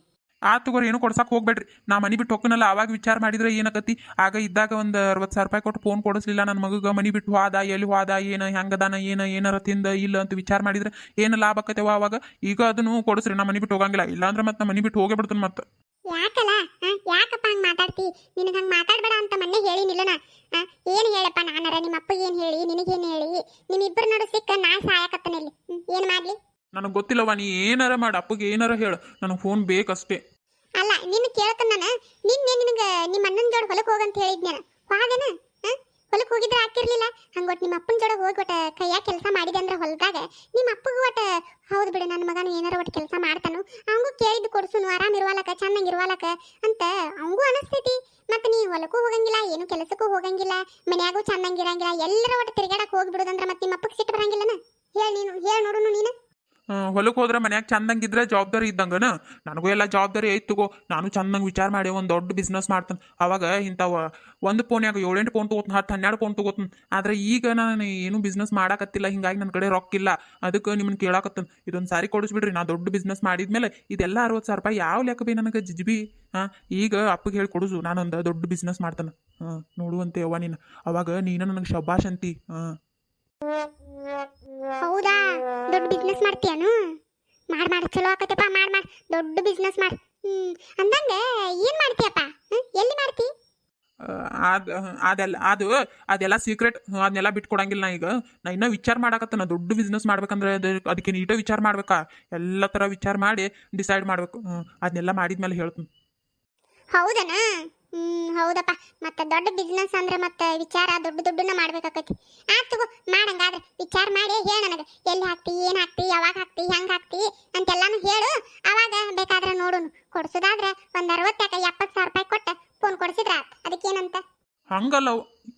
ತಗೋರಿ, ಏನು ಕೊಡ್ಸಕ್ಕೆ ಹೋಗ್ಬೇಡ್ರಿ. ನಾ ಮನಿ ಬಿಟ್ಟು ಹೋಗ್ನಲ್ಲ, ಅವಾಗ ವಿಚಾರ ಮಾಡಿದ್ರೆ ಏನಾಗತಿ. ಆಗ ಇದ್ದಾಗ ಒಂದು 60,000 ರೂಪಾಯಿ ಕೊಟ್ಟು ಫೋನ್ ಕೊಡಿಸ್ಲಿಲ್ಲ ನನ್ನ ಮಗಗೆ. ಮನಿ ಬಿಟ್ಟು ಹೋದ, ಎಲ್ಲಿ ಹೋದ, ಏನು ಹೆಂಗದಾನ, ಏನಾರ ತಿಂದ ಇಲ್ಲ ಅಂತ ವಿಚಾರ ಮಾಡಿದ್ರೆ ಏನು ಲಾಭ ಆಕತ್ತೇವ ಅವಾಗ. ಈಗ ಅದನ್ನು ಕೊಡಿಸ್ರಿ. ನಾ ಮನಿ ಬಿಟ್ಟು ಹೋಗಂಗಿಲ್ಲ. ಇಲ್ಲಾಂದ್ರೆ ಮತ್ತೆ ನಾ ಮನಿ ಬಿಟ್ಟು ಹೋಗೇ ಬಿಡ್ತಾನೆ ಮತ್ತೆ. ಯಾಕಲ್ಲ? ಯಾಕಪ್ಪ ಹಂಗೆ ಮಾತಾಡ್ತಿ? ನಿನಗೆ ಹಂಗೆ ಮಾತಾಡ್ಬೇಡ ಅಂತ ಮೊನ್ನೆ ಹೇಳಿನಿಲ್ಲ ನಾ? ಏನು ಹೇಳಪ್ಪ ನಾನರ? ನಿಮ್ಮ ಅಪ್ಪಗೆ ಏನು ಹೇಳಿ, ನಿನಗೇನು ಹೇಳಿ? ನಿಮ್ಮಿಬ್ಬರು ನೋಡು ಸಿಕ್ಕ ನಾ ಸಾಯಕತ್ತನಲ್ಲಿ. ಏನು ಮಾಡಲಿ? ನನಗೆ ಗೊತ್ತಿಲ್ಲವ. ನೀ ಏನಾರ ಮಾಡಿ, ಅಪ್ಪಗೆ ಏನಾರ ಹೇಳು, ನನಗೆ ಫೋನ್ ಬೇಕಷ್ಟೇ. ಅಲ್ಲ ನಿನ್ನ ಕೇಳ್ತಾನ ನಾನು. ನಿನ್ನೆ ನಿನಗೆ ನಿಮ್ಮ ಅಣ್ಣನ ಜೋಡ ಹೊಲಕ್ಕೆ ಹೋಗಂತ ಹೇಳಿದ್ನೇನ? ಹೋದೇನ? ಹೊಲಕ್ಕೆ ಹೋಗಿದ್ರೆ ಹಾಕಿರ್ಲಿಲ್ಲ. ಹಂಗೊಟ್ಟು ನಿಮ್ಮ ಅಪ್ಪನ ಜೋಡ ಹೋಗಿ ಒಟ್ಟು ಕೈಯಾಗ ಕೆಲಸ ಮಾಡಿದೆ ಅಂದ್ರೆ ಹೊಲದಾಗ ನಿಮ್ಮ ಅಪ್ಪಗೂ ಒಟ್ಟು ಹೌದು ಬಿಡು ನನ್ನ ಮಗನು ಏನಾರ ಒಟ್ಟು ಕೆಲಸ ಮಾಡ್ತಾನು, ಅವಂಗೂ ಕೇಳಿದ್ದು ಕೊಡ್ಸುನು, ಆರಾಮ್ ಇರುವಾಲಕ ಚೆನ್ನಾಗಿ ಇರುವಾಲಕ ಅಂತ ಅವಂಗೂ ಅನಿಸ್ತೈತಿ. ಮತ್ತೆ ನೀ ಹೊಲಕ್ಕೂ ಹೋಗಂಗಿಲ್ಲ, ಏನು ಕೆಲಸಕ್ಕೂ ಹೋಗಂಗಿಲ್ಲ, ಮನ್ಯಾಗೂ ಚೆನ್ನಾಗಿರಂಗಿಲ್ಲ, ಎಲ್ಲರ ಒಟ್ಟು ತಿರುಗಾಡಕ್ಕೆ ಹೋಗ್ಬಿಡುದಂದ್ರೆ ಮತ್ತೆ ನಿಮ್ಮ ಅಪ್ಪಗೆ ಸಿಟ್ಟು ಬರಂಗಿಲ್ಲನ? ಹೇಳಿ ನೀನು, ಹೇಳಿ ನೋಡುನು ನೀನು. ಹೊಲಕ್ಕೆ ಹೋದ್ರೆ ಮನ್ಯಾಗ ಚಂದಂಗಿದ್ರೆ ಜವಾಬ್ದಾರಿ ಇದ್ದಂಗನ. ನನಗೂ ಎಲ್ಲ ಜವಾಬ್ದಾರಿ ಐತ್ ತಗೋ. ನಾನು ಚಂದಂಗೆ ವಿಚಾರ ಮಾಡಿ ಒಂದು ದೊಡ್ಡ ಬಿಸ್ನೆಸ್ ಮಾಡ್ತಾನೆ. ಅವಾಗ ಇಂಥವ ಒಂದು ಫೋನ್ಯಾಗ 7-8 ಫೋನ್ ತೊಗೋತೀನಿ, 10-12 ಫೋನ್ ತೊಗೋತೀನಿ. ಆದರೆ ಈಗ ನಾನು ಏನು ಬಿಸ್ನೆಸ್ ಮಾಡಾಕತ್ತಿಲ್ಲ. ಹಿಂಗಾಗಿ ನನ್ನ ಕಡೆ ರೊಕ್ಕಿಲ್ಲ. ಅದಕ್ಕೆ ನಿಮ್ಮನ್ನು ಕೇಳಾಕತ್ತೇನೆ. ಇದೊಂದು ಸಾರಿ ಕೊಡಿಸ್ಬಿಡ್ರಿ. ನಾ ದೊಡ್ಡ ಬಿಸ್ನೆಸ್ ಮಾಡಿದ್ಮೇಲೆ ಇದೆಲ್ಲ 60,000 ರೂಪಾಯಿ ಯಾವ ಲೆಕ್ಕ ಬಿ ನನಗೆ ಜಿಜ್ಬಿ. ಈಗ ಅಪ್ಪಗೆ ಹೇಳಿ ಕೊಡಿಸು, ನಾನೊಂದು ದೊಡ್ಡ ಬಿಸ್ನೆಸ್ ಮಾಡ್ತಾನೆ. ನೋಡುವಂತೆ ಅವ್ವ ನೀನು. ಅವಾಗ ನೀನು ನನಗೆ ಶಬ್ಬಾಷ್ ಅಂತಿ. ಹೌದಾ? ದೊಡ್ಡ ಬಿಸ್ನೆಸ್ ಮಾಡ್ತೀಯನು? ಮಾಡ್ ಚಲೋ ಆಕತ್ತಪ್ಪ. ಮಾಡ್ ದೊಡ್ಡ ಬಿಸ್ನೆಸ್ ಮಾಡ್. ಅಂದಂಗ ಏನ್ ಮಾಡ್ತೀಯಪ್ಪ? ಎಲ್ಲಿ ಮಾಡ್ತಿ? ಅದೆಲ್ಲ ಸೀಕ್ರೆಟ್. ಅದನ್ನೆಲ್ಲ ಬಿಟ್ಕೊಡಂಗಿಲ್ಲ. ನಾ ಇನ್ನೂ ವಿಚಾರ ಮಾಡಾಕತ್ತನ. ದೊಡ್ಡ ಬಿಸ್ನೆಸ್ ಮಾಡ್ಬೇಕಂದ್ರೆ ಅದಕ್ಕೆ ನೀಟ ವಿಚಾರ ಮಾಡ್ಬೇಕಾ. ಎಲ್ಲ ಥರ ವಿಚಾರ ಮಾಡಿ ಡಿಸೈಡ್ ಮಾಡ್ಬೇಕು. ಅದನ್ನೆಲ್ಲ ಮಾಡಿದ್ಮೇಲೆ ಹೇಳ್ತೀನಿ. ಹೌದನ? ಹೌದಪ್ಪ. ಮತ್ತೆ ದೊಡ್ಡ ಬಿಸ್ನೆಸ್ ಅಂದ್ರೆ ಮತ್ತೆ ವಿಚಾರ ದೊಡ್ಡನ ಮಾಡ್ಬೇಕಾಕತಿ. ಆತ್ ತಗೋ, ಮಾಡಂಗಾದ್ರೆ ವಿಚಾರ ಮಾಡಿ ಹೇಳ ನನಗೆ. ಎಲ್ಲಿ ಹಾಕ್ತಿ, ಏನ್ ಹಾಕ್ತಿ, ಯಾವಾಗ ಹಾಕ್ತಿ, ಹೆಂಗ್ ಹಾಕ್ತಿ ಅಂತೆಲ್ಲಾನು ಹೇಳು. ಅವಾಗ ಬೇಕಾದ್ರೆ ನೋಡುನು. ಕೊಡ್ಸೋದಾದ್ರೆ ಒಂದ್ 60-70 ರೂಪಾಯಿ ಕೊಟ್ಟ ಫೋನ್ ಕೊಡ್ಸಿದ್ರ ಆತ್. ಅದಕ್ಕೇನಂತ? ಹಂಗಲ್ಲ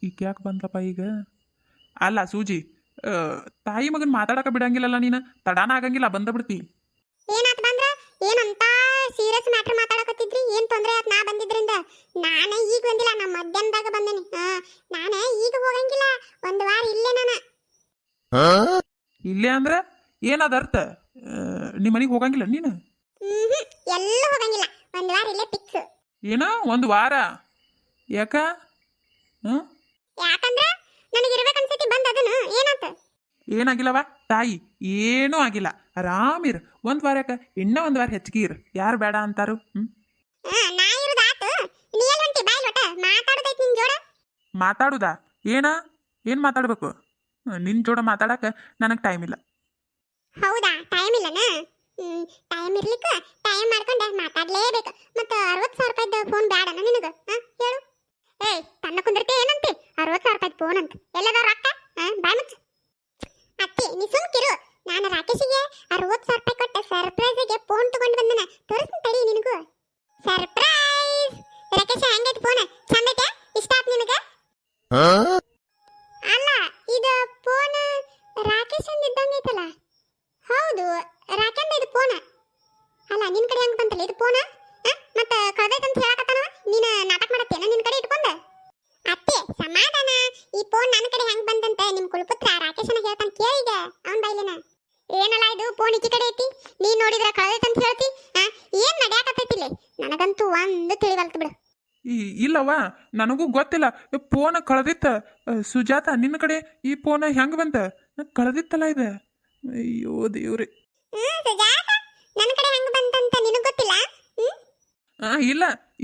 ಈಗ ಯಾಕೆ ಬಂದಪ್ಪ ಈಗ? ಅಲ್ಲ ಸೂಜಿ, ತಾಯಿ ಮಗನ್ ಮಾತಾಡಕ ಬಿಡಂಗಿಲ್ಲಲ್ಲ ನೀನು. ತಡಾನ ಆಗಂಗಿಲ್ಲ, ಬಂದ ಬಿಡ್ತಿ. ಏನಾತ್ ಬಂದ್ರ? ಏನಂತ ಸೀರಿಯಸ್ ಮ್ಯಾಟರ್ ಮಾತಾಡಕತ್ತಿದ್ರಿ? ಏನ್ ತೊಂದ್ರೆ ಆತ್ ನಾ ಬಂದಿದ್ರಿಂದ? ನಾನೇ ಈಗ ಬಂದಿಲ್ಲ, ನಾ ಮಧ್ಯಾಹ್ನದಾಗ ಬಂದೇನಿ. ನಾನೇ ಈಗ ಹೋಗಂಗಿಲ್ಲ, ಒಂದ್ ವಾರ ಇಲ್ಲೇ ನಾನು. ಇಲ್ಲೇ ಅಂದ್ರೆ ಏನದ ಅರ್ಥ? ನಿಮ್ಮ ಮನೆಗೆ ಹೋಗಂಗಿಲ್ಲ ನೀನು? ಎಲ್ಲ ಹೋಗಂಗಿಲ್ಲ, ಒಂದ್ ವಾರ ಇಲ್ಲೇ ಫಿಕ್ಸ್. ಏನ ಒಂದು ವಾರ? ಯಾಕ? ಯಾಕಂದ್ರ ನನಗೆ ಇರ್ಬೇಕನ್ಸತಿ ಬಂದ. ಅದನ್ನ ಏನಾತ? ಏನಾಗಿಲ್ಲವ ತಾಯಿ, ಏನೂ ಆಗಿಲ್ಲ. ಆರಾಮಿರ್. ಒಂದ್ ವಾರ ಯಾಕ, ಇನ್ನೂ ಒಂದ್ ವಾರ ಹೆಚ್ಚಿಗೆ ಇರ್. ಯಾರು ಬೇಡ ಅಂತಾರು? ನಾ ಇರೋದು ಆತು. ನೀ ಎಲ್ಲಿ ಹೊಂಟಿ? ಬಾಯ್ ಲೊಟ ಮಾತಾಡೋದೈತಿ ನಿನ್ ಜೋಡ. ಮಾತಾಡುದಾ? ಏನ್ ಮಾತಾಡ್ಬೇಕು? ನಿನ್ ಜೋಡ ಮಾತಾಡಕ ನನಗೆ ಟೈಮ್ ಇಲ್ಲ. ಹೌದಾ? ಟೈಮ್ ಇಲ್ಲನ? ಟೈಮ್ ಇರ್ಲಿಕ್ಕ ಟೈಮ್ ಮಾಡ್ಕೊಂಡೆ ಮಾತಾಡ್ಲೇಬೇಕು. ಮತ್ತ 60,000 ರೂಪಾಯಿದ ಫೋನ್ ಬ್ಯಾಡನ ನಿನಗ? ಹೇಳು. ಏಯ್, ತನ್ನ ಕುಂದಿರ್ತೆ ಏನಂತೆ? 60,000 ರೂಪಾಯಿದ ಫೋನ್ ಅಂತ ಎಲ್ಲದ ರೊಕ್ಕ? ಬಾಯ್ ಮುಚ್ಚ. ಅತ್ತಿ ನೀ ಸುಮ್ಕಿರು. ನಾನು ರಾಕೇಶಿಗೆ 60,000 ರೂಪಾಯಿ ಕೊಟ್ಟ ಸರ್ಪ್ರೈಸ್ಗೆ ಫೋನ್ ತಗೊಂಡು ಬಂದನ. ತೋರಿಸ್ತೀನಿ ತಡಿ ನಿನಗೂ ಸರ್ಪ್ರೈಸ್. ರಾಕೇಶ, ಹೆಂಗೈತಿ ಫೋನ್? ಚಂದ ಐತೆ? ಇಷ್ಟ ಆತ್ ನಿನಗ? ಅಲ್ಲ, ಇದು ಫೋನ್ ರಾಕೇಶ್ ಅಂದಿದ್ದಂಗೈತಲ್ಲ? ಹೌದು, ರಾಕೇಂದ ಇದು ಫೋನ್. ಅಲ್ಲ, ನಿನ್ ಕಡೆ ಹೆಂಗ್ ಬಂತಲ್ಲ ಇದು ಫೋನ್? ಮತ್ತ ಕಳ್ದೈತಂತ ಹೇಳಕತ್ತಾನ. ನೀನು ನಾಟಕ ಮಾಡತ್ತೇನ ನಿನ್ ಕಡೆ ಇಟ್ಕೊಂಡ? ಅತ್ತೆ ಸಮಾಧಾನ. ಈ ಫೋನ್ ನನ್ನ ಕಡೆ ಹೆಂಗ್ ಬಂದಂತ ನಿಮ್ ಕುಲಪುತ್ರ ರಾಕೇಶನ ಹೇಳ್ತಾನ, ಕೇಳಿಗ ಅವನ್ ಬೈಲಿನ. ಏನಲ್ಲ ಇದು ಫೋನ್ ಈಕಿ ಕಡೆ ಐತಿ, ನೀನ್ ನೋಡಿದ್ರ ಕಳ್ದೈತಂತ ಹೇಳ್ತಿ. ಏನ್ ನಡ್ಯಾಕತ್ತೈತಿಲ್ಲ? ನನಗಂತೂ ಒಂದು ತಿಳಿವಲ್ತು ಬಿಡು. ಇಲ್ಲವ್ವ, ನನಗೂ ಗೊತ್ತಿಲ್ಲ. ಫೋನ್ ಕಳೆದಿತ್ತ. ಸುಜಾತ, ನಿನ್ನ ಕಡೆ ಈ ಫೋನ್ ಹೆಂಗ್ ಬಂತ? ಕಳೆದಿತ್ತಲ್ಲ ಇದು. ಅಯ್ಯೋ ದೇವ್ರಿ. ಸುಜಾತ, ನನ್ನ ಕಡೆ ಹೆಂಗ್ ಬಂತಂತ ನಿನಗ್ ಗೊತ್ತಿಲ್ಲ?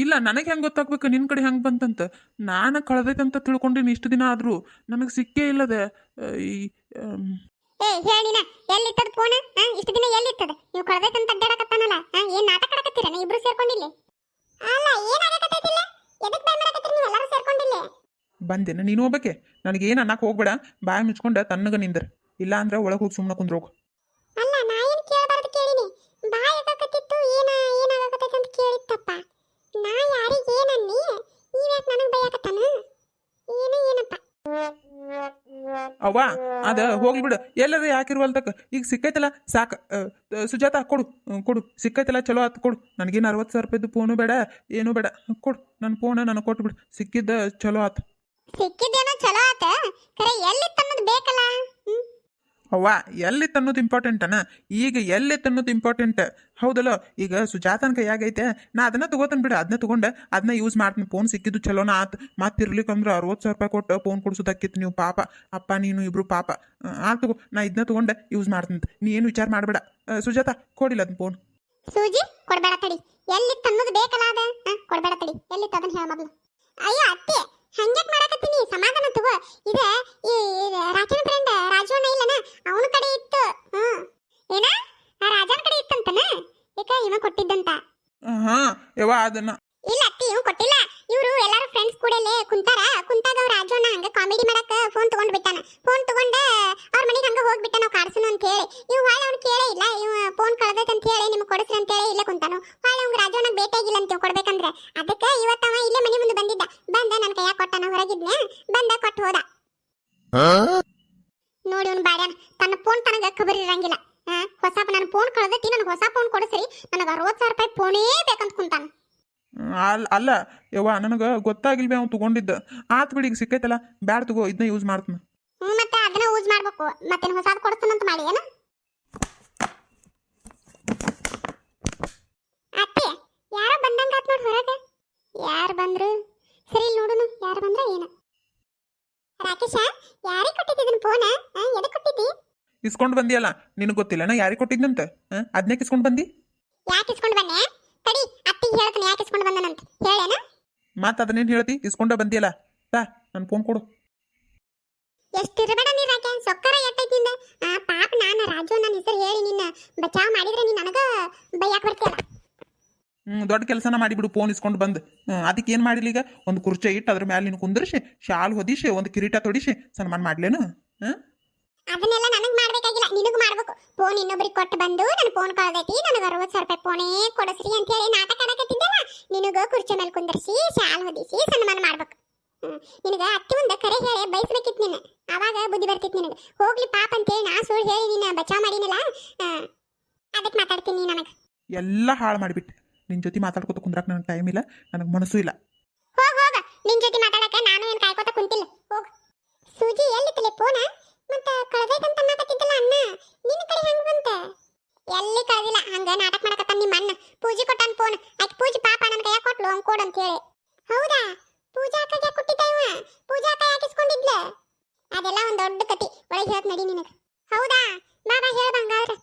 ಇಲ್ಲ ನನಗೆ ಹೆಂಗೆ ಗೊತ್ತಾಗ್ಬೇಕು ನಿನ್ನ ಕಡೆ ಹೆಂಗೆ ಬಂತಂತ? ನಾನು ಕಳೆದೈತಂತ ತಿಳ್ಕೊಂಡಿನಿ ಇಷ್ಟು ದಿನ ಆದರೂ ನನಗೆ ಸಿಕ್ಕೇ ಇಲ್ಲದೆ. ಹೇಳಿನ ಎಲ್ಲಿತ್ತದ ಫೋನ್? ಇಷ್ಟು ದಿನ ಎಲ್ಲಿತ್ತದ? ನೀವು ಕಳೆದೈತಂತ ಅಡ್ಡಾಡಕತ್ತಾನಲ್ಲ, ಏನ್ ನಾಟಕ ಆಡಕತ್ತೀರ ಇಬ್ರು ಸೇರ್ಕೊಂಡಿಲ್ಲ? ಅಲ್ಲ, ಏನ್ ಆಗಕತ್ತೈತಿಲ್ಲ? ಎದಕ್ ಬೈ ಮಾಡಕತ್ತೀರಿ ನೀವು ಎಲ್ಲರೂ ಸೇರ್ಕೊಂಡಿಲ್ಲ? ಬಂದೇನ ನೀನು ಹೋಗ್ಬೇಕೆ? ನನಗೇನು ಅನ್ನಕ್ಕೆ ಹೋಗ್ಬೇಡ. ಬಾಯಿ ಮುಚ್ಕೊಂಡ ತನ್ನಗ ನಿಂದ್ರ. ಇಲ್ಲ ಅಂದ್ರೆ ಒಳಗೆ ಹೋಗಿ ಸುಮ್ಮನೆ ಕುಂದ್ರೋಗು. ಅಲ್ಲ, ನಾ ಏನು ಕೇಳಬಾರ್ದು ಕೇಳಿನಿ. ಬಾಯಿ ಆಗಕತ್ತಿತ್ತು, ಏನಾಗಕತ್ತೈತೆ ಅಂತ ಕೇಳಿತ್ತಪ್ಪ. ನಾ ಯಾರಿಗೆ ಏನನ್ನಿ? ನೀವ್ಯಾಕೆ ನನಗೆ ಬೈಯಾಕತ್ತಾನ? ಏನಪ್ಪ? ಅವ್ವ, ಅದ ಹೋಗ್ಲಿ ಬಿಡು. ಎಲ್ಲರೂ ಯಾಕಿರುವಲ್ತಕ್ಕ ಈಗ ಸಿಕ್ಕೈತಲ್ಲ ಸಾಕು. ಸುಜಾತ, ಕೊಡು. ಸಿಕ್ಕೈತಲ್ಲ, ಚಲೋ ಆತು, ಕೊಡು. ನನಗೇನು 60,000 ರೂಪಾಯಿದು ಫೋನು ಬೇಡ, ಏನೂ ಬೇಡ. ಕೊಡು ನನ್ನ ಫೋನ್, ನನಗೆ ಕೊಟ್ಬಿಡು. ಸಿಕ್ಕಿದ್ದ ಚಲೋ ಆತು. ಸಿಕ್ಕಿದ್ದೇನೋ ಚಲೋ ಆತ, ಖರೆ ಎಲ್ಲಿತ್ತು ಅನ್ನೋದು ಬೇಕಲ್ಲ. ಅವ್ವ, ಎಲ್ಲಿತ್ತು ಅನ್ನೋದು ಇಂಪಾರ್ಟೆಂಟನ? ಈಗ ಎಲ್ಲಿತ್ತು ಅನ್ನೋದು ಇಂಪಾರ್ಟೆಂಟ್, ಹೌದಲ್ಲ? ಈಗ ಸುಜಾತನ ಕೈಯಾಗೈತೆ, ನಾ ಅದನ್ನ ತಗೋತಾನೆ ಬಿಡು. ಅದನ್ನ ತಗೊಂಡೆ ಅದನ್ನ ಯೂಸ್ ಮಾಡ್ತೀನಿ. ಫೋನ್ ಸಿಕ್ಕಿದ್ದು ಚಲೋನ ಆತು. ಮತ್ತೆ ಇರ್ಲಿಕ್ಕಂದ್ರೆ 60,000 ರೂಪಾಯಿ ಕೊಟ್ಟು ಫೋನ್ ಕೊಡ್ಸೋದಕ್ಕಿತ್ತು. ನೀವು ಪಾಪ, ಅಪ್ಪ ನೀನು ಇಬ್ರು ಪಾಪ. ತಗೋ, ನಾ ಇದನ್ನ ತಗೊಂಡೆ ಯೂಸ್ ಮಾಡ್ತೀನಿ. ನೀ ಏನು ವಿಚಾರ ಮಾಡಬೇಡ. ಸುಜಾತ, ಕೊಡಿಲ್ಲ ಅದನ್ನ ಫೋನ್. ಸೂಜಿ ಕೊಡ್ಬೇಡ ತಡಿ. ಎಲ್ಲಿತ್ತು ಅನ್ನೋದು ಬೇಕಲ್ಲ ಅದ? ಕೊಡ್ಬೇಡ ತಡಿ, ಎಲ್ಲಿತ್ತು ಅದನ್ನ ಹೇಳ ಮೊದಲು. ಅಯ್ಯೋ ಅತ್ತೆ, ಹಂಗ್ಯಾಕ್ ಮಾಡಕತ್ತೀನಿ? ಸಮಾಧಾನ ತಗೋ. ಇದೆ ಈ ರಾಜನ ಫ್ರೆಂಡ್ ರಾಜವನ ಇಲ್ಲನ, ಅವನ ಕಡೆ ಇತ್ತು. ಏನ ಆ ರಾಜನ ಕಡೆ ಇತ್ತಂತನ? ಯಾಕ ಇವ ಕೊಟ್ಟಿದ್ದಂತ? ಯವ್ವ ಅದನ್ನ ಇಲ್ಲ ಅತ್ತಿ, ಇವ್ ಕೊಟ್ಟಿಲ್ಲ. ಇವರು ಎಲ್ಲಾರು ಫ್ರೆಂಡ್ಸ್ ಕೂಡಲೇ ಕುಂತಾಗ ಅವ್ರ ರಾಜವನ ಹಂಗ ಕಾಮಿಡಿ ಮಾಡಕ ಫೋನ್ ತಗೊಂಡ್ ಬಿಟ್ಟಾನ. ಫೋನ್ ತಗೊಂಡ ಅವ್ರ ಮನೆಗೆ ಹಂಗ ಹೋಗ್ಬಿಟ್ಟ, ನಾವು ಕಾಡ್ಸೋಣ ಅಂತ ಹೇಳಿ. ಇವ್ ಹೊಳ್ಳಿ ಅವ್ನು ಕೇಳೇ ಇಲ್ಲ. ಇವ್ ಫೋನ್ ಕಳ್ದೈತೆ ಅಂತ ಹೇಳಿ ನಿಮ್ಗೆ ಕೊಡಿಸ್ರಿ ಅಂತ ಹೇಳಿ ಇಲ್ಲೇ ಕುಂತಾನು. ಹೊಳ್ಳಿ ಅವ್ಗ ರಾಜವನ ಭೇಟಿಯಾಗಿಲ್ಲ ಅಂತ ಕೊಡ್ಬೇಕಂದ್ರೆ. ಅದಕ್ಕೆ ಇವತ್ತವ ಇಲ್ಲೇ ಮನೆ ಮುಂದೆ ಬಂದಿದ್ದ. ಬಂದ ನನ್ನ ಕೈಯಾಗ ಕೊಟ್ಟಾನ, ಹೊರಗಿದ್ನೆ. ಬಂದ ಕೊಟ್ಟು ಹೋದ. ನೋಡಿ ಅವ್ನು ಬಾಡ್ಯಾನ. ತನ್ನ ಫೋನ್ ತನಗ ಖಬರ್ ಇರಂಗಿಲ್ಲ. ಹೊಸ ನನ್ನ ಫೋನ್ ಕಳ್ದೈತಿ, ನನಗೆ ಹೊಸ ಫೋನ್ ಕೊಡಿಸ್ರಿ, ನನಗೆ 60,000 ರೂಪಾಯಿ ಫೋನೇ ಬೇಕಂತ ಕುಂತಾನ. ಅಲ್ಲ ಯವ್ವ, ನನಗೆ ಗೊತ್ತಾಗಿಲ್ವೇ ಅವ್ನು ತಗೊಂಡಿದ್ದ. ಆತ್ ಬಿಡಿ, ಈಗ ಸಿಕ್ಕೈತಲ್ಲ, ಬ್ಯಾಡ ತಗೋ, ಇದನ್ನ ಯೂಸ್ ಮಾಡ್ತೀನಿ. ಮತ್ತೆ ಅದನ್ನ ಯೂಸ್ ಮಾಡ್ಬೇಕು. ಮತ್ತೇನು ಹೊಸಾದ್ ಕೊಡ್ತಾನಂತ ಮಾಡಿ ಏನ? ಅತ್ತೆ, ಯಾರೋ ಬಂದಂಗ ಆತ್ ನೋಡಿ ಹೊರಗೆ. ಯಾರು ಬಂದ್ರು? ಸರಿ, ನೋಡುನು ಯಾರು ಬಂದ್ರ ಏನ. ರಾಕೇಶ, ಯಾರಿಗೆ ಕೊಟ್ಟಿದ್ದಿನ ಫೋನ್? ಎದಕ್ಕೆ ಕೊಟ್ಟಿದ್ದಿ? ಇಸ್ಕೊಂಡು ಬಂದಿಯಲ್ಲ, ನಿನಗೆ ಗೊತ್ತಿಲ್ಲನ ಯಾರಿಗೆ ಕೊಟ್ಟಿದ್ನಂತ? ಅದನ್ನೇ ಇಸ್ಕೊಂಡು ಬಂದಿ? ಯಾಕೆ ಇಸ್ಕೊಂಡು ಬಂದೆ? ತಡಿ, ಅತ್ತಿಗೆ ಹೇಳ್ತೀನಿ ಯಾಕೆ ಇಸ್ಕೊಂಡು ಬಂದನಂತ. ಹೇಳೇನ? ಮತ್ತೆ ಅದನ್ನೇನು ಹೇಳ್ತಿ? ಇಸ್ಕೊಂಡ ಬಂದಿಯಲ್ಲ, ನನ್ನ ಫೋನ್ ಕೊಡು. ಎಷ್ಟಿರಬೇಡ ನೀ ರಾಕೆ, ಸೊಕ್ಕರ ಎಟ್ಟೈತಿ ನಿಂದ. ಪಾಪ ನಾನು ರಾಜು ನನ್ನ ಹೆಸರು ಹೇಳಿ ನಿನ್ನ ಬಚಾವ್ ಮಾಡಿದ್ರೆ ನೀನು ನನಗ ಬೈಯಾಕ ಬರ್ತೀಯಲ್ಲ. ದೊಡ್ಡ ಕೆಲಸನ ಮಾಡಿಬಿಡು ಫೋನ್ ಇಸ್ಕೊಂಡು ಬಂದು ಅದಕ್ಕೆ ಏನು ಮಾಡಿಲ್ಲ ಈಗ ಒಂದು ಕುರ್ಚಿ ಇಟ್ಟು ಅದ್ರ ಮೇಲೆ ನೀನು ಕುಂದ್ರಿಸಿ ಶಾಲ್ ಹೊದಿಸಿ ಒಂದು ಕಿರೀಟ ತೊಡಿಸಿ ಸನ್ಮಾನ ಮಾಡ್ಲೇನು ಹಾಂ ಅದನ್ನೆಲ್ಲ ನನಗೆ ಮಾಡ್ಬೇಕಾಗಿಲ್ಲ, ನಿನಗೆ ಮಾಡ್ಬೇಕು. ಫೋನ್ ಇನ್ನೊಬ್ರಿಗೆ ಕೊಟ್ಟು ಬಂದು ನನ್ನ ಫೋನ್ ಕಳ್ದೈತಿ, ನನಗೆ 60,000 ರೂಪಾಯಿ ಫೋನೇ ಕೊಡಿಸ್ರಿ ಅಂತ ಹೇಳಿ ನಾಟಕ ಆಡಕತ್ತಿದ್ದಲ್ಲ, ನಿನಗೆ ಕುರ್ಚಿ ಮೇಲೆ ಕುಂದರ್ಸಿ ಶಾಲ್ ಹೊದಿಸಿ ಸನ್ಮಾನ ಮಾಡ್ಬೇಕು. ನಿನಗೆ ಅತ್ತಿ ಮುಂದೆ ಕರೆ ಹೇಳಿ ಬಯಸ್ಬೇಕಿತ್ತು ನೀನು, ಆವಾಗ ಬುದ್ಧಿ ಬರ್ತಿತ್ತು ನಿನಗೆ. ಹೋಗ್ಲಿ ಪಾಪ ಅಂತೇಳಿ ನಾ ಸುಳ್ಳು ಹೇಳಿ ನೀನು ಬಚಾವ್ ಮಾಡಿನಲ್ಲ, ಅದಕ್ಕೆ ಮಾತಾಡ್ತೀನಿ ನನಗೆ. ಎಲ್ಲ ಹಾಳು ಮಾಡಿಬಿಟ್ಟು ನಿನ್ನ ಜೊತೆ ಮಾತಾಡ್ಕೊತ ಕುಂದ್ರಕ್ಕೆ ನನಗೆ ಟೈಮ್ ಇಲ್ಲ, ನನಗೆ ಮನಸ್ಸು ಇಲ್ಲ. ಹೋಗ ನಿನ್ ಜೊತೆ ಮಾತಾಡಕ ನಾನು ಏನು ಕಾಯ್ಕೋತ ಕುಂತಿಲ್ಲ. ಹೋಗ ಸೂಜಿ ಎಲ್ಲಿತ್ತಲೆ ಫೋನ? ಮತ್ತೆ ಕಳ್ದೈತಂತ ಅನ್ನಕತ್ತಿದ್ದಲ್ಲ ಅಣ್ಣ, ನಿನ್ನ ಕಡೆ ಹೆಂಗ್ ಬಂತ? ಎಲ್ಲಿ ಕಳ್ದಿಲ್ಲ, ಹಂಗ ನಾಟಕ ಮಾಡಕತ್ತ ನಿಮ್ಮ ಅಣ್ಣ. ಪೂಜಿ ಕೊಟ್ಟಾನ ಫೋನ್, ಆಕೆ ಪೂಜಿ ಪಾಪ ನನ್ನ ಕೈಯಾಗ ಕೊಟ್ಲು ಅವ್ನು ಕೊಡು ಅಂತ ಹೇಳಿ. ಹೌದಾ? ಪೂಜಾ ಅಕ್ಕಗೆ ಕೊಟ್ಟಿದ್ದ ಇವ? ಪೂಜಾ ಅಕ್ಕ ಯಾಕಿಸ್ಕೊಂಡಿದ್ಲ? ಅದೆಲ್ಲ ಒಂದು ದೊಡ್ಡ ಕತಿ, ಒಳಗೆ ಹೇಳ್ತ ನಡಿ ನಿನಗೆ. ಹೌದಾ? ಬಾ ಬಾ ಹೇಳ್ದಂಗಾದ್ರೆ.